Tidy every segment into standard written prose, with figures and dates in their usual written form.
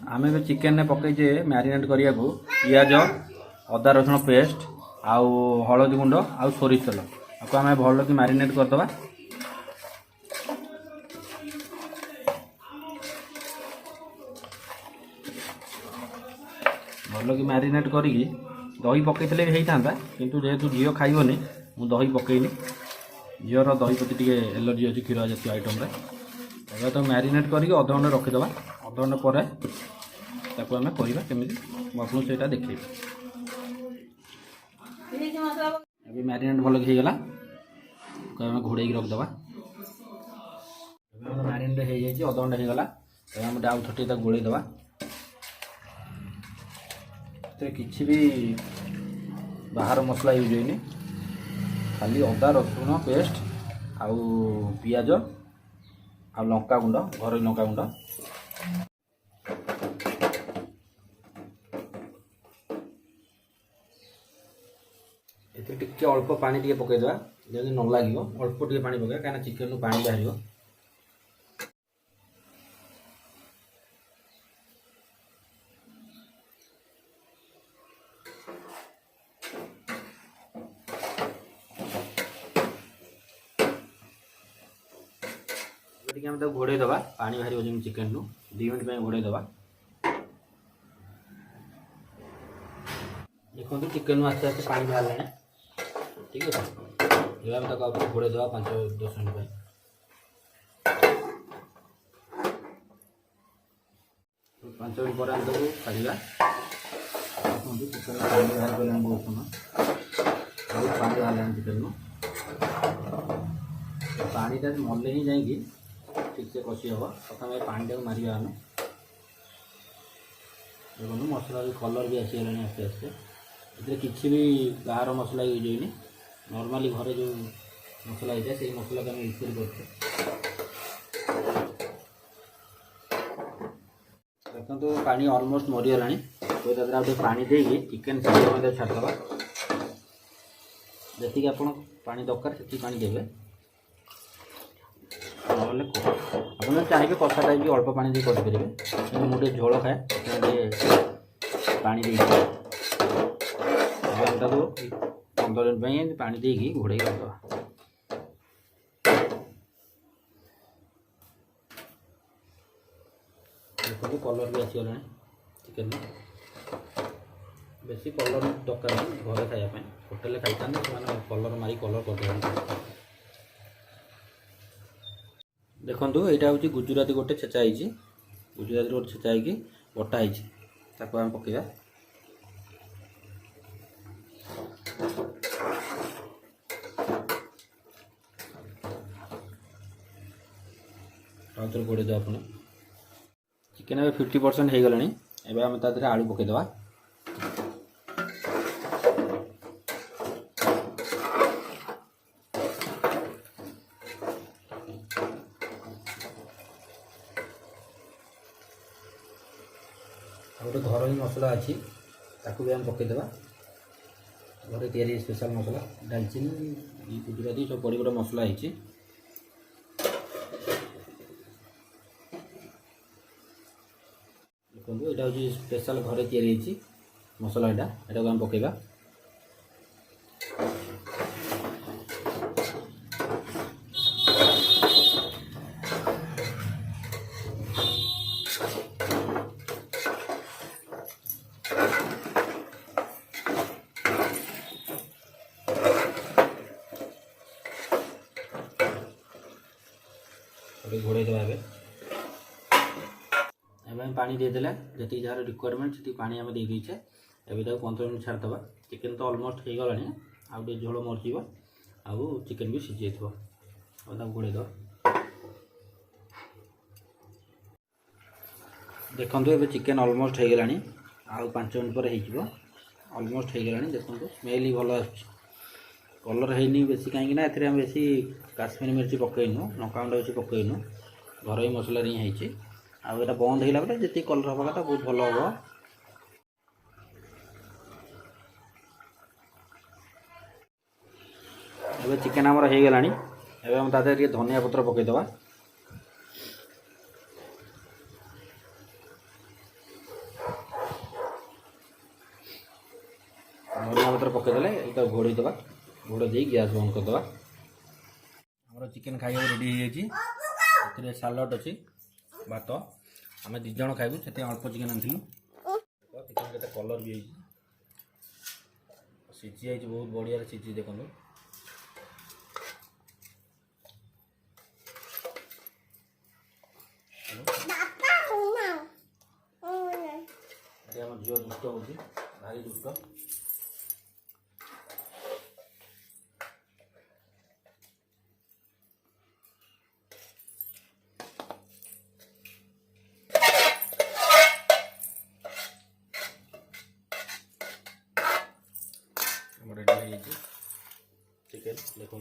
आम ए चिकेन ने पकईचे मैरिनेट करिया को पियाज अदा रसुण पेस्ट आउ हलदी गुंड आउ सोरिष तेल आपको आम भल कि मैरिनेट करदे। भल कि मैरिनेट करी दही पकई होता किंतु जेहेतु झील खाइबनी मु दही पकईनी झीवर दही प्रति टी एलर्जी अच्छी क्षीर जातीय आइटम एवं तो मैरिनेट करके अध घंटे रखीदे। अध घंटे पर आम करवा केमी आपको से देखे अभी मैरिनेट भल कि होगा आम घोड़े रखीदे। मैरिनेट हो जाए अध घंटे होगा आम आउ थे गोड़ेदे किसी भी बाहर मसला यूज होनी खाली अदा रसुण पेस्ट आउ पियाज आ लंका गुंड घर लंका गुंड टिके अल्प पानी टे पकईदे जब न लगे अल्प टे पानी पकड़ा कहीं चिकेन पानी बाहर। आम घोड़े दबा पानी बाहर जमी चिकेन रू 2 मिनट घोड़े दबा। देखो चिकेन आस्ते आस्ते पानी बाहर लाने ठीक है ये आम घोड़े दबा 5-10 मिनट 5 मिनट पर आम छाड़ा चिकेन पानी बाहर कर बहुत समय पानी बाहर चिकेन पानीटा मल्ले ही जाकि ठीक से कषि हम प्रथम पानी टाक मारिया आम देखो मसला भी कलर भी आसीगला आस्ते आस्ते किसी भी बाहर मसला यूज होनी नॉर्मली घरे जो मसला होता है से मसला को यूज करते। देखो पानी ऑलमोस्ट मरीगला तो गोटे पानी देगी चिकेन साइड छाड़दे जी आप पानी दरकार से पानी देवे ना चाहिए कषा टाइप भी अल्प पानी दी करेंगे मुझे झोल खाए पानी दे 15 मिनट पानी देगी घोड़े रखा। देखो कलर भी आसीगला चिकेन बेसी कलर दरकार नहीं घरे खायापी होटेल खाई से कलर मारी कलर कर देखो यहाँ हूँ गुजराती गोटे छेचा होती गुजराती गोटे छेचा होगी बटा होती आम पकड़ा आउे गोड़े दे आप चिकेन 50% हो गला एवं आम तादे आलू पकईदे गोटे घर ही मसला अच्छी भी आम पकईदे घर तैयारी स्पेशल मसला दालचीनी गुजराती सब पड़ी गोटे मसला होती देखो यहाँ हूँ स्पेशल घर तैयारी होती मसला यहाँ आम पकईबा घोड़े देवा एवं पानी देदेला जी जार रिक्वायरमेंट से पानी आम देचे एवं 15 मिनट छाड़दे। चिकेन तो ऑलमोस्ट हो गला आउ झोल मरजी आउ चिकेन भी सीझी जाइए घोड़े दे। देखो ये चिकेन ऑलमोस्ट हो गला आउ 5 मिनट पर ऑलमोस्ट हो गला देखो स्मेल ही भल कलर है बेसी कहीं बेसी काश्मीरी मिर्ची पकईनु लंका गुंड अच्छी पकईनु घर ही मसला ही आउ यहाँ बंद होगा जी कलर हवा कथा बहुत भल हम। एवं चिकेन आमर हो गला एवं तादे धनिया पत्र पकईदे धनिया पत्र पकईदे ये घोड़े दबा घोड़े दे गैस बंद करदे आमर चिकेन खाइबा रेडी हो सालड अच्छी भात आम दिज खाइबू से अल्प चिकेन आनी चिकेन के कलर भी सीझी जाइए बहुत बढ़िया सीझी देखो आम झील दुष्ट हो भारी दुष्ट रेडी हो चिकेन देखो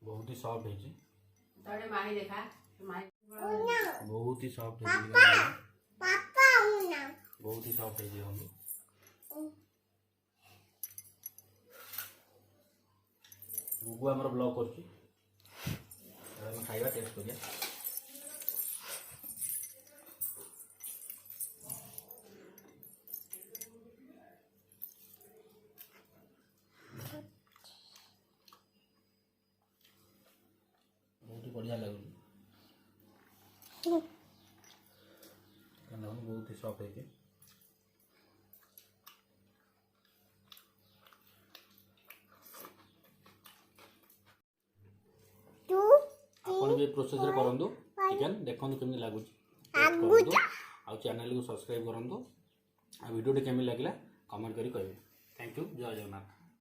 बहुत ही सॉफ्ट है बहुत ही सॉफ्ट है बहुत ही सॉफ्ट है गुगु आमर ब्लॉग कर खाइबा टेस्ट करिया बहुत ही बढ़िया लगुच बहुत ही सॉफ्ट है आपण भी प्रोसेस रे करंदु चिकन देखंदु केमि लागुच आ चैनल को सब्सक्राइब करंदु आ वीडियो टे केमि लागला कमेंट करी कहबे थैंक यू जय जगन्नाथ।